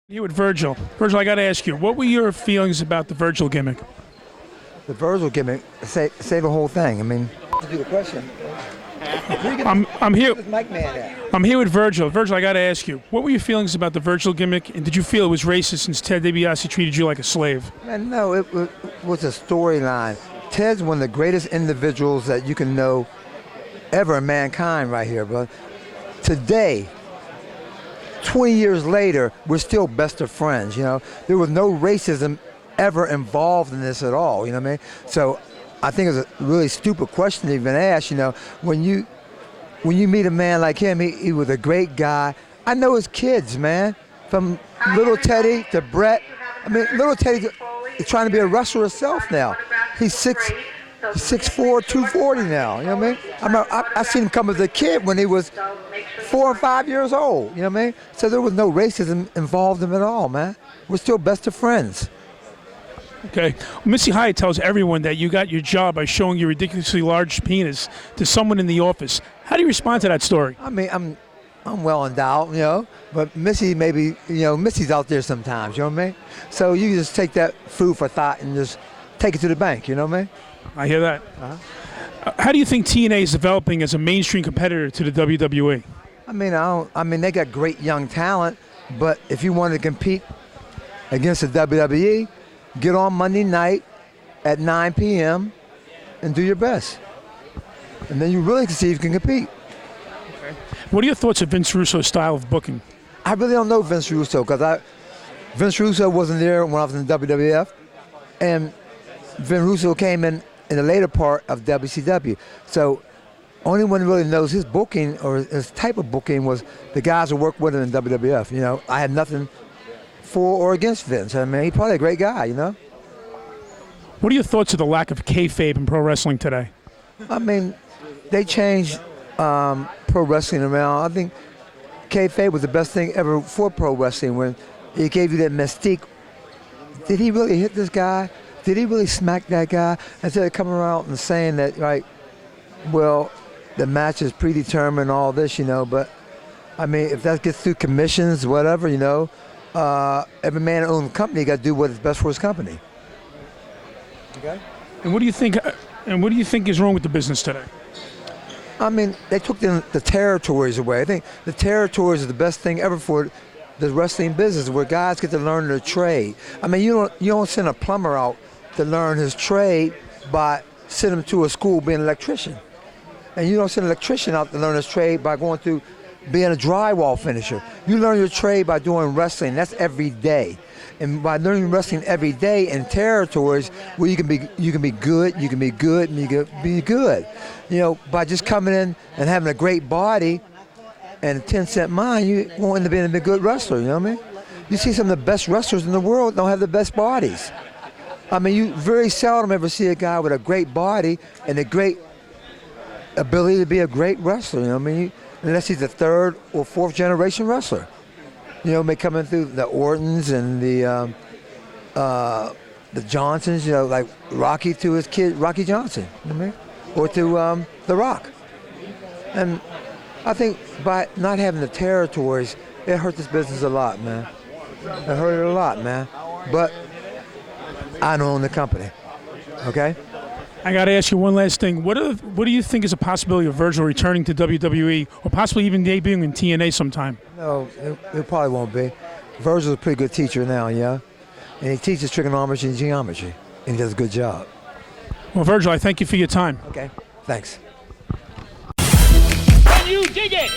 Here with Virgil. Virgil, I got to ask you, what were your feelings about the Virgil gimmick? The Virgil gimmick, say the whole thing. I mean, to do the question. I'm here. Mike Man at? I'm here with Virgil. Virgil, I got to ask you, what were your feelings about the Virgil gimmick, and did you feel it was racist since Ted DiBiase treated you like a slave? Man, no, it was a storyline. Ted's one of the greatest individuals that you can know ever in mankind right here, but today, 20 years later, we're still best of friends, you know. There was no racism ever involved in this at all, you know what I mean? So I think it's a really stupid question to even ask, you know. When you meet a man like him, he was a great guy. I know his kids, man, from little Teddy to Brett. I mean, little Teddy is trying to be a wrestler herself now. He's 6'4", 240 now, you know what I mean? I seen him come as a kid when he was 4 or 5 years old, you know what I mean? So there was no racism involved in it at all, man. We're still best of friends. Okay. Missy Hyatt tells everyone that you got your job by showing your ridiculously large penis to someone in the office. How do you respond to that story? I mean, I'm well endowed, you know, but Missy maybe, you know, Missy's out there sometimes, you know what I mean? So you just take that food for thought and just take it to the bank, you know what I mean? I hear that. How do you think TNA is developing as a mainstream competitor to the WWE? I mean, they got great young talent, but if you want to compete against the WWE, get on Monday night at 9 p.m. and do your best. And then you really can see if you can compete. Okay. What are your thoughts of Vince Russo's style of booking? I really don't know Vince Russo because Vince Russo wasn't there when I was in the WWF, and Vince Russo came in the later part of WCW. So only one who really knows his booking or his type of booking was the guys who worked with him in WWF. You know, I had nothing for or against Vince. I mean, he's probably a great guy, you know. What are your thoughts of the lack of kayfabe in pro wrestling today? I mean, they changed pro wrestling around. I think kayfabe was the best thing ever for pro wrestling when it gave you that mystique. Did he really hit this guy? Did he really smack that guy? Instead of coming around and saying that, right, well, the match is predetermined, all this, you know, but, I mean, if that gets through commissions, whatever, you know, every man that owns a company got to do what is best for his company. Okay? And what do you think is wrong with the business today? I mean, they took the territories away. I think the territories are the best thing ever for the wrestling business, where guys get to learn their trade. I mean, you don't send a plumber out to learn his trade by sending him to a school being an electrician. And you don't send an electrician out to learn his trade by going through being a drywall finisher. You learn your trade by doing wrestling. That's every day. And by learning wrestling every day in territories where you can be good, you can be good, and you can be good. You know, by just coming in and having a great body and a 10-cent mind, you won't end up being a good wrestler, you know what I mean? You see some of the best wrestlers in the world don't have the best bodies. I mean, you very seldom ever see a guy with a great body and a great ability to be a great wrestler, you know what I mean? Unless he's a third or fourth generation wrestler. You know, may come in through the Ortons and the Johnsons, you know, like Rocky to his kid, Rocky Johnson, you know what I mean? Or to The Rock. And I think by not having the territories, it hurt this business a lot, man. It hurt it a lot, man. But I don't own the company, okay? I got to ask you one last thing. What do you think is a possibility of Virgil returning to WWE or possibly even debuting in TNA sometime? No, it probably won't be. Virgil's a pretty good teacher now, yeah? And he teaches trigonometry and geometry, and he does a good job. Well, Virgil, I thank you for your time. Okay, thanks. Can you dig it?